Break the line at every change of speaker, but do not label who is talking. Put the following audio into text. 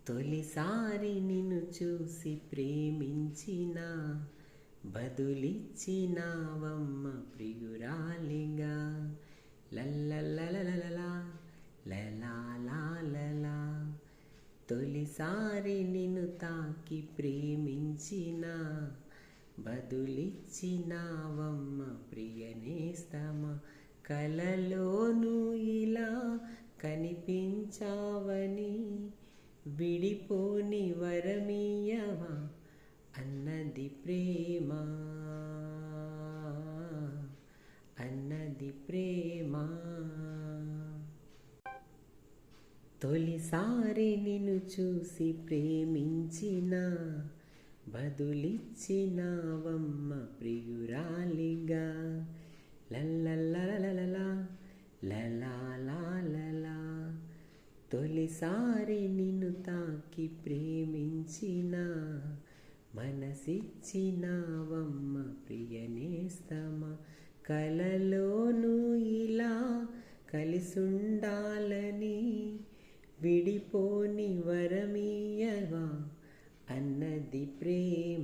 తొలిసారి నిన్ను చూసి ప్రేమించిన బదులిచ్చినావమ్మ ప్రియురాలిగా. లల్లలలలలా లలాలాలలా. తొలిసారి నిన్ను తాకి ప్రేమించిన బదులిచ్చినావమ్మ ప్రియనేస్తమా. కలలోను ఇలా కనిపించావని విడిపోని వరమీయవా అన్నది ప్రేమ, అన్నది ప్రేమ. తొలిసారి నిన్ను చూసి ప్రేమించిన బదులిచ్చినావమ్మ ప్రియురాలిగా. లల్లలలలలా లలాలాలలా. తొలిసారి నిన్ను తాకి ప్రేమించిన మనసిచ్చినావమ్మ ప్రియనేస్తమా. కలలోను ఇలా కలిసుండాలని విడిపోని వరమీయవా అన్నది ప్రేమ.